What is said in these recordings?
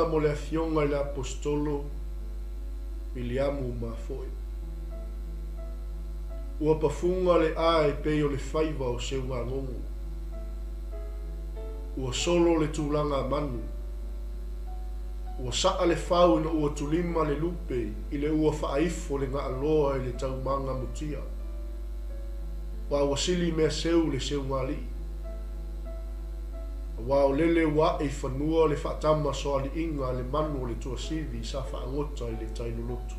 mo le afionga le apostolo Miliamu mafoi. Ua pafunga le ai pe o le faiva o se unga ngongu. Ua solo le tūlanga manu. Ua saa le fau ina ua tulima le lupe i le ua whaaifo le ngā aloa i le taumanga mutia. Wa ua sili mea seu le seu ngā li. Wa o lele wa e whanua le whaatama so ali inga le manu le tua sivi sa whaangota i le tainulutu.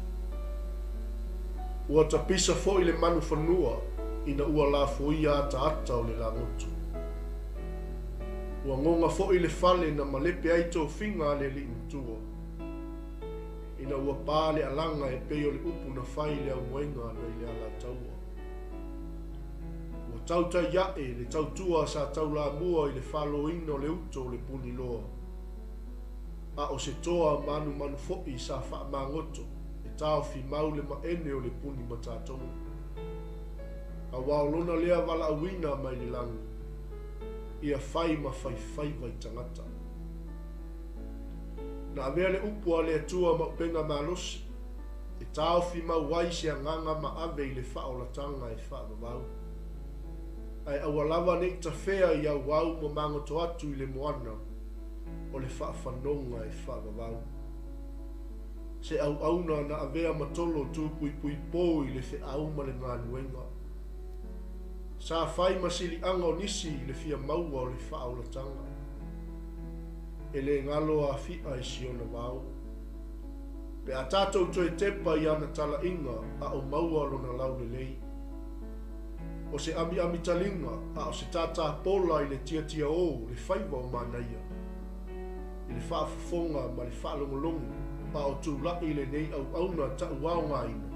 Ua tapisa fo i le manu whanua ina ua la foia ata ata o le la ngotu. Ua ngonga fo i le fale na malepe aito finga le li intua. Ina ua pāle alanga e peo le upu na whai le amuenga na i le ala taua. Ua tauta iae le tautua sa taula mua i le whalo ino le uto le puni loa. A o se toa manu manu fo i sa wha mangoto e tau fi mau le maene o le puni matatonga. A waolona lea wala awina mai le langu. Ia fai ma fai vai tangata. Na avea le upu a le atua ma upenga malosi. E tau fi mau wai se anganga ma ave i le whaolatanga e whaavavau. Ai awalawa ne ta whea i au wau mo mangoto atu i le moana o le whaafanoga e whaavavau. Se au auna na avea matolo tūpui pui pō i le wheauma le ngā nuenga. Sa fai masili anga o nisi le fia maua o le whaolatanga. E le ngalo a fia e siona wau. Pe a tātou toi tepa i ana tala inga a o maua lona lau le lei. O se ami talinga a o se tata pola i le tia o le whaiva o manaia. I le whaafafonga ma le whaalongolongo pa o tūlai le nei au auna ta uau ngaina.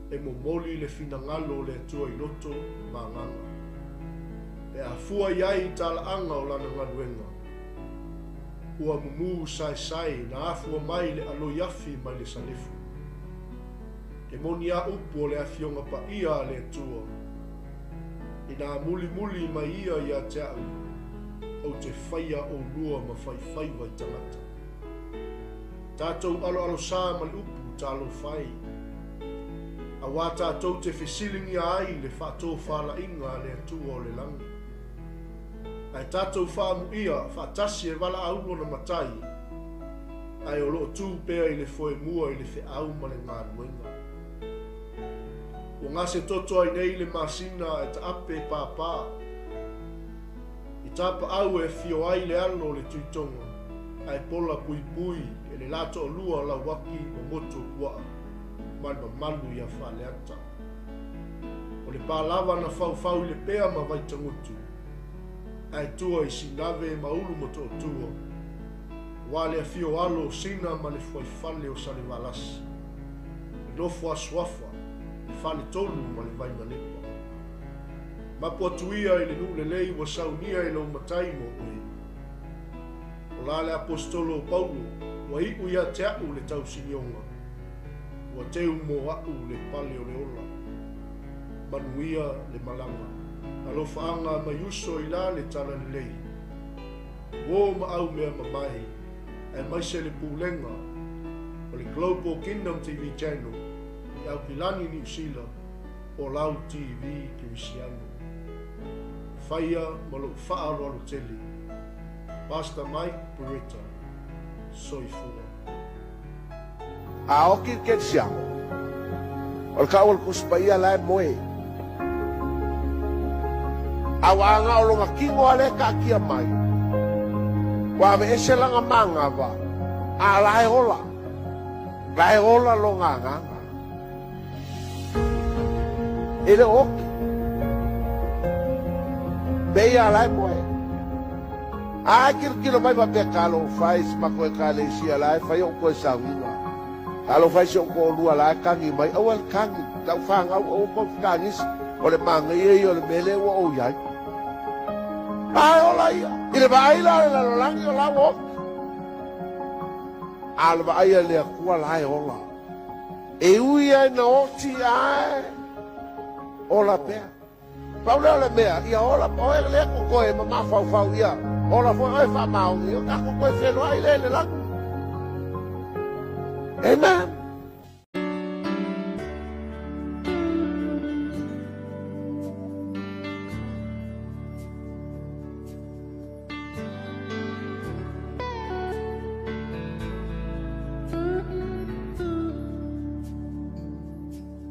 E mo moli le fina ngalo le atua i loto ma nganga. E a fua iai tala anga o lana ngaduenga. Ua mumu sai na afua mai le alo yafi mai le salefu. E moni a upu o le afionga pa ia le atua. I nā muli mai ia i a te au. O te whaia o lua ma whai vai tangata. Tātou alo sā ma le upu tālo whai. A wā tātou te whesilingi ai le whātō whāla inga le atua o le langi. Ai tātou whāmu ia whātasi e wala aulo na matai. Ai o loo tū pēa i le foe mua i le wheau ma le ngā nuenga. O ngā se toto ai nei le masina e ta ape pāpā. I tāpa au e fio ai le alo le tuitonga. Ai pola pui e le lato o lua la waki o moto kuaa. Malma malu ia whale ata. O le pālawa na whau i le pēa ma vai tangutu. Ai tua i sinave ma ulu moto o tua. Wale a fio alo sina ma le fwai fale o sale walasi. Nofo aswafa, le fale tolu ma le vai malepa. Mapua tuia i le nu le lei wa saunia i lau matai mo ui. O la le apostolo Paulo, wa iku ia te au le tau sinionga. Wa teu mo au le pale o le ola. Manuia le malanga. Alofaanga mai uso i la le tala le lei. Wo ma au mea mamahi. E mai se le pūlenga. O le Global Kingdom TV channel. I au Pilani New Zealand. O Lau TV Kirisiano. Whaia ma lo whaaro alo tele. Pastor Mike Beretta. Soifua. A oki ke siamo. O le kawal kuspaia lai moe. A wanga o longa kingo ale ka kia mai. Wa me ese langa manga va. A lai hola. Lai hola longa nganga. Ele oki. Beia lai moe. A kilo mai va pe kalo faz ma ko kale sia lai fa yo ko sawinga. Kalo faz yo ko lua lai kangi mai awal kangi. Tau fanga o ko kangis. O le manga ia o le mele o iai. Ai ola ia. Ile vai la langi o la wo. Al vai le kua la ola. E uia na oti ai. Ola pe. Paula le mea ia ola o le ko ko e mama fa ia. Ola fo ai fa mau ia ka ko ko fe no ai le langi. Amen.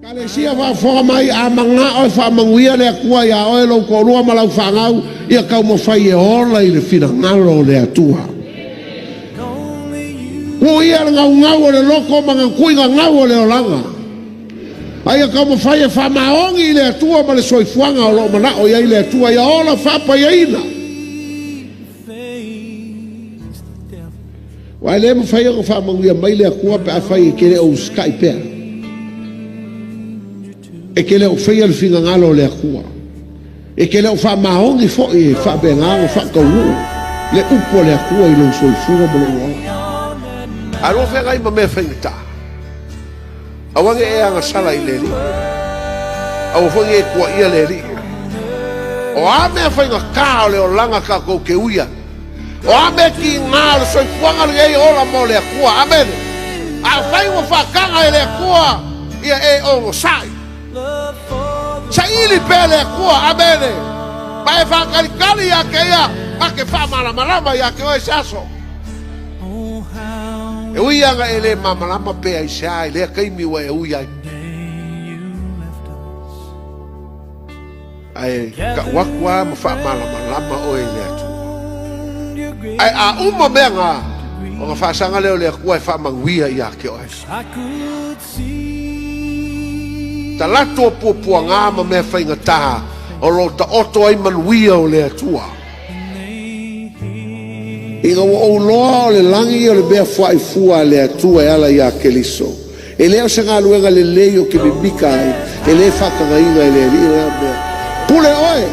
Kalesia wa fo mai a manga o fa manguia le kua ya o lo ko lua malau fangau ia kau mo fai e ola i le fina ngalo le atua. Ko ia ngau le loko manga kuinga ngau le olanga. Ai kau mo fai e fa maongi le atua ma le soifuanga o lo mana o ia i le atua ia ola fa pa ia ina. Wa le mo fai o fa manguia mai le kua pe a fai ke le o Skype. E ke leo feia le finga ngalo le akua. E ke leo wha mahongi fo e wha bengango wha kaunu. Le upo le akua i lo soifunga mo lo oa. Aro whenga ima mea whaingita. Awange e anga sala i le li. Awa whange e kua ia le li. O a mea whainga kao le o langa ka kou ke uia. O a mea ki ngā le soifunga le e ola mo le akua. Amen. A whainga whakanga e le akua ia e o sai. Sa ili pele kua amene pa e whakalikali ya ke ia pa ke whamalama ya ke oe saso e ui anga e le mamalama pe ai sa i lea kaimi wa e ui ai ai ka wakua ma whamalama oe lea tu ai a uma mea ngā o ngā whasanga leo lea kua e whamanguia ya ke oe ta lato pupua ngā ma mea whainga taha o lo ta oto ai manuia o le atua. Inga o loa o le langi o le mea whai fua le atua e ala ia ke liso. E leo se ngā luenga le leo ke mi mika ai, e le whakanga inga e le lira mea. Pule oe,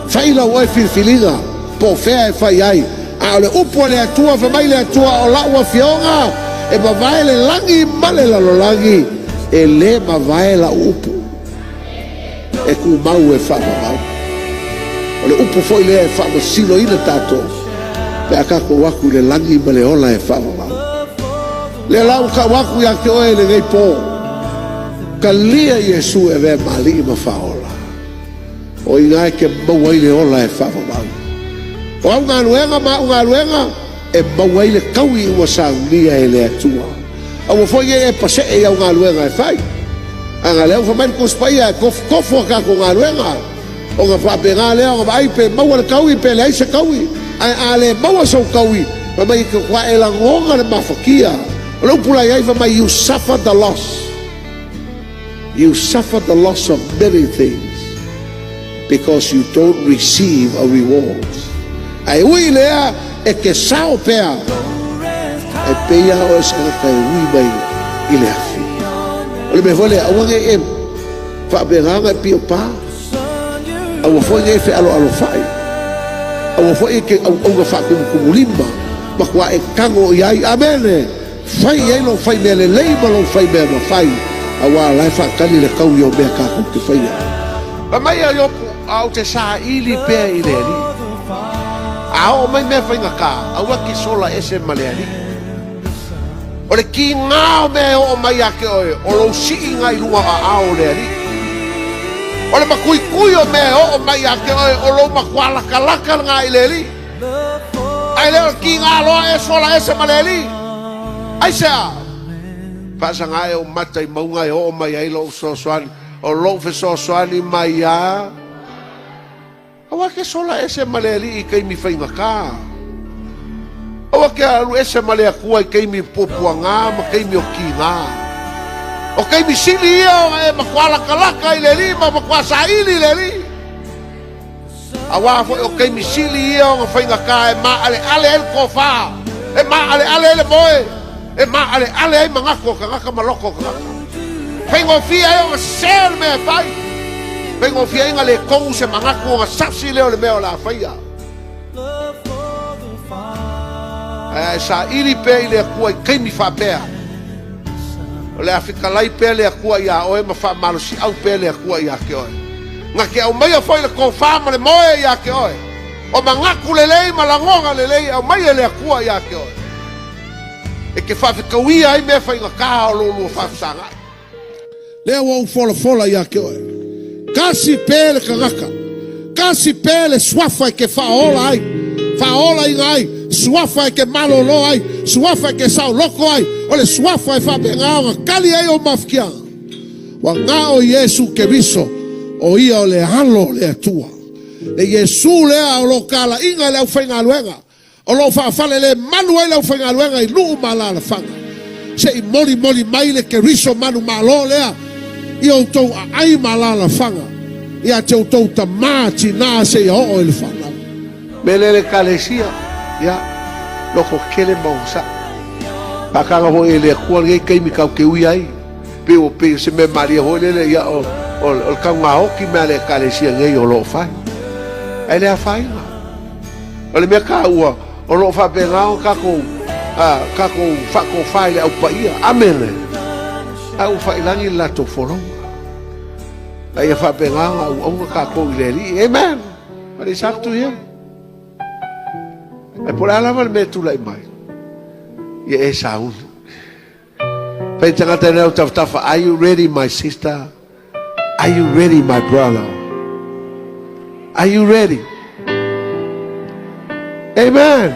whaila oe filfilinga, po whea e whai ai. A le upua le atua, whamai le atua o laua fionga, e mawai le langi male lalo langi. E le ma vai la upu e ku mau e fa mau o le upu foi le fa mo silo ina tato pe aka ko waku le langi ma le ola e fa mau le lau ka waku ya ke oe le ngai po ka lia Yesu e ve mali ma fa ola o ina ke mau ai le ola e fa mau o nga luenga ma nga luenga e mau ai le kaui o sa lia e le atua. Awa foi e pase e au ngā luenga e whai. A ngā leo whamai ko spaia e kofo ka ko ngā luenga. O ngā whape ngā leo ngā ai pe maua le kaui pe le aisa kaui. A le maua sau kaui. Whamai ka kwa e la ngonga le mawhakia. O lau pulai ai whamai you suffer the loss. You suffer the loss of many things. Because you don't receive a reward. Ai ui lea e ke sao pea. E peia o e sanga kai ui mai i le afi. O le me vole awange e whaapenganga e pio pā. Awa fwoi e whi alo whai. Awa fwoi e ke aunga whaakumulima. Ma kua e kango i ai. Amene. Whai e lo whai mea le leima lo whai mea ma whai. Awa lai whaakani le kau i o mea kako ke whai. Ma mai a yopu au te saa ili pēa i le li. Ao mai mea whainga kā. Awa ki sola ese maleari. O le ki ngāo mea o mai ake oe, o lo si ngai lua a ao le ari. O le makui kui o mea o mai ake oe, o lo makualaka ngā i le li. Ai leo ki ngā loa e sola ese ma le li. Ai sea. Pasa ngā e o matai maunga e o mai ai lo sosoani, o lo fe sosoani mai a. Awa ke sola ese ma le li i kei mi whainga kā. Awa ke alu ese male akua i keimi popua ngā, ma keimi o ki ngā. O keimi sili ia o e makualaka i le li, ma makuasa ili le li. Awa o keimi sili ia o ngā kā e ma ale el kofa. E ma ale ele moe. E ma ale ai mangako ka ngaka maloko ka ngaka. Whaingo fia e o ngā sel mea whai. Whaingo fia inga le kou se mangako o ngā sapsi leo le mea o la whaia. Sa ili pe i le akua i keimi whapea. O le awhikalai pe le akua i a oe ma whamalosi au pe le akua i a ke oe. Nga ke au mai a whai le kou whama le moe i a ke oe. O ma ngaku le lei ma la ngonga le lei au mai le akua i a ke oe. e ke whawhikawia ai mea whainga kaha o lolo whawhisanga. Lea wau fola ia ke oe. Kasi pēle ka ngaka. Kasi pēle swafa ke whaola ai. Whaola inga ai. Swafa ke malolo ai. Swafa ke sao loko ai. Ole swafa whapenga au kali ai o mafkianga. Wa ngā o Yesu ke viso o ia o le halo le atua. Le Yesu lea o lo kala inga le au whainga luenga. O lo whaafale le manu ai le au whainga luenga i luu malala whanga. Se i mori mai le ke riso manu malo lea. I o tau a ai malala whanga. I a te o tau ta māti nā se i a o ele whanga. Mele le kalesia. Ia. Loko kele mausa. Pakanga ho ele a kua ngei keimi kau ke ui ai. Pe o pe se me maria ho le ia o kau ngā hoki mea le kalesia ngei o lo whai. Ai le a whainga. O le mea ka ua o lo whapenga o kako whako whai le au paia. Amene. Au whailangi lato whoronga. Ai a whapenga au kako i le li. Amen. But it's up to him. E por alama le me tulai mai. Ia e saun. Pai tangata neo tawtafa. Are you ready, my sister? Are you ready, my brother? Are you ready? Amen.